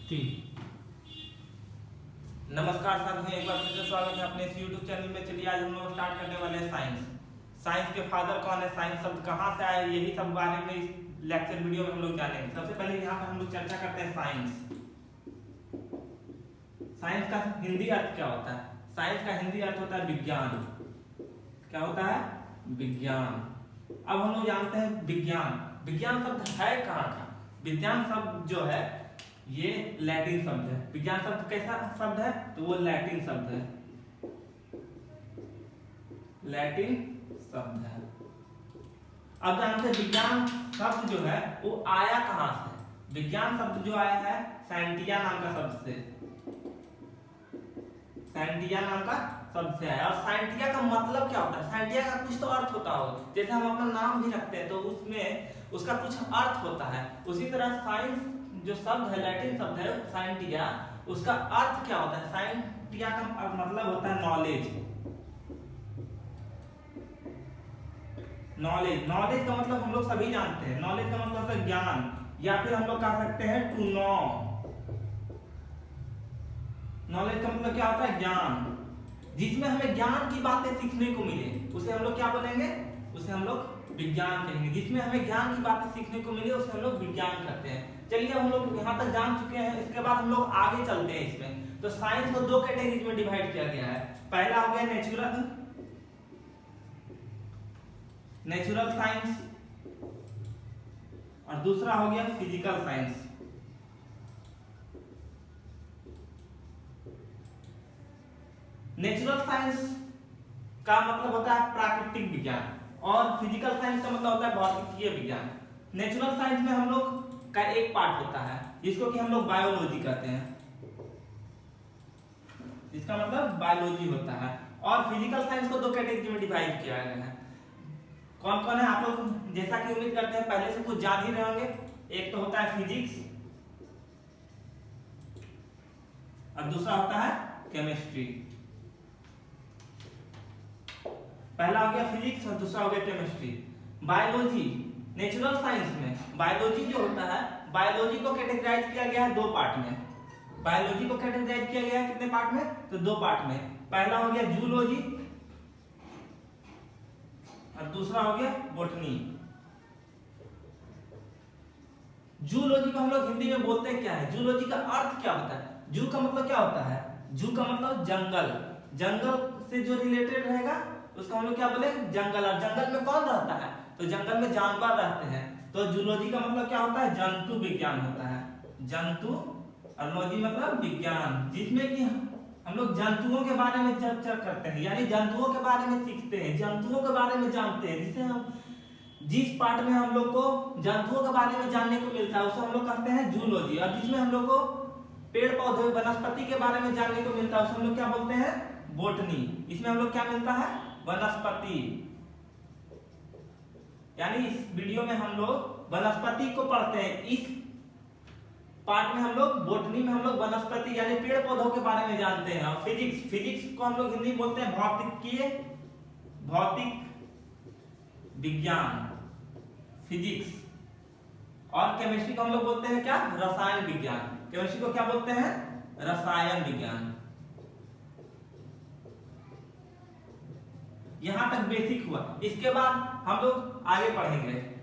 ठीक। नमस्कार साथियों, एक बार फिर से स्वागत है अपने इस YouTube चैनल में। चलिए आज हम लोग स्टार्ट करने वाले हैं साइंस। साइंस के फादर कौन है, साइंस शब्द कहाँ से आया, यही सब बारे में इस लेक्चर वीडियो में हम लोग जानेंगे। सबसे पहले यहाँ पर हम लोग चर्चा करते हैं साइंस। साइंस का हिंदी अर्थ क्या होता है? साइंस का हिंदी अर्थ होता है विज्ञान। क्या होता है? विज्ञान। अब हम लोग जानते हैं विज्ञान। विज्ञान शब्द है कहाँ का? विज्ञान शब्द जो है ये लैटिन शब्द है। विज्ञान शब्द कैसा शब्द है? तो वो लैटिन शब्द है। लैटिन शब्द है। अब जानते हैं विज्ञान शब्द जो है वो आया कहां से? विज्ञान शब्द जो आया है साइंटिया नाम का शब्द से। साइंटिया नाम का शब्द से आया। और साइंटिया का मतलब क्या होता है? साइंटिया का कुछ तो अर्थ होता हो, जैसे हम अपना नाम भी रखते हैं तो उसमें उसका कुछ अर्थ होता है। उसी तरह साइंस जो शब्द है, लैटिन शब्द है साइंटिया, उसका अर्थ क्या होता है? साइंटिया का मतलब होता है नॉलेज। नॉलेज नॉलेज का मतलब हम लोग सभी जानते हैं। नॉलेज का मतलब होता है ज्ञान, या फिर हम लोग कह सकते हैं टू नो। नॉलेज का मतलब क्या होता है? ज्ञान। जिसमें हमें ज्ञान की बातें सीखने को मिले उसे हम लोग क्या बोलेंगे? उसे हम लोग विज्ञान कहेंगे। जिसमें हमें ज्ञान की बातें सीखने को मिले उसे हम लोग विज्ञान कहते हैं। चलिए अब हम लोग यहाँ तक जान चुके हैं, इसके बाद हम लोग आगे चलते हैं इसमें। तो साइंस को दो कैटेगरी में डिवाइड किया गया है। पहला हो गया नेचुरल साइंस और दूसरा हो गया फिजिकल साइंस। नेचुरल साइंस का मतलब होता है प्राकृतिक विज्ञान और फिजिकल साइंस का मतलब होता है भौतिकीय विज्ञान। नेचुरल साइंस में हम लोग का एक पार्ट होता है जिसको कि हम लोग बायोलॉजी कहते हैं। इसका मतलब बायोलॉजी होता है। और फिजिकल साइंस को दो कैटेगरी में डिवाइड किया गया है। कौन कौन है? आप लोग जैसा कि उम्मीद करते हैं पहले से कुछ जान ही रहे होंगे। एक तो होता है फिजिक्स और दूसरा होता है केमिस्ट्री। पहला हो गया फिजिक्स और दूसरा हो गया केमिस्ट्री। बायोलॉजी, नेचुरल साइंस में बायोलॉजी जो होता है, बायोलॉजी को कैटेगराइज किया गया है दो पार्ट में। बायोलॉजी को कैटेगराइज किया गया है कितने पार्ट में? तो दो पार्ट में। पहला हो गया जूलॉजी और दूसरा हो गया बॉटनी। जूलॉजी को हम लोग हिंदी में बोलते हैं क्या है? जूलॉजी का अर्थ क्या होता है? जू का मतलब क्या होता है? जू का मतलब जंगल। जंगल से जो रिलेटेड रहेगा उसका हम लोग क्या बोले? जंगल। और जंगल में कौन रहता है? तो जंगल में जानवर रहते हैं। तो जूलॉजी का मतलब क्या होता है? जंतु विज्ञान होता है। जंतु और लॉजी मतलब विज्ञान, जिसमें कि हम लोग जंतुओं के बारे में चर्चा करते हैं, यानी जंतुओं के बारे में सीखते हैं, जंतुओं के बारे में जानते हैं। जिसे हम जिस पार्ट में हम लोग को जंतुओं के बारे में जानने को मिलता है उसे हम लोग कहते हैं जूलॉजी। और जिसमें हम लोग को पेड़ पौधे वनस्पति के बारे में जानने को मिलता है उसे हम लोग क्या बोलते हैं? बॉटनी। इसमें हम लोग क्या मिलता है? वनस्पति। यानी इस वीडियो में हम लोग वनस्पति को पढ़ते हैं। इस पार्ट में हम लोग बॉटनी में हम लोग वनस्पति यानी पेड़ पौधों के बारे में जानते हैं। और फिजिक्स को हम लोग हिंदी में बोलते हैं भौतिक विज्ञान, फिजिक्स। और केमिस्ट्री को हम लोग बोलते हैं क्या? रसायन विज्ञान। केमिस्ट्री को क्या बोलते हैं? रसायन विज्ञान। यहां तक बेसिक हुआ। इसके बाद हम लोग आगे पढ़ेंगे।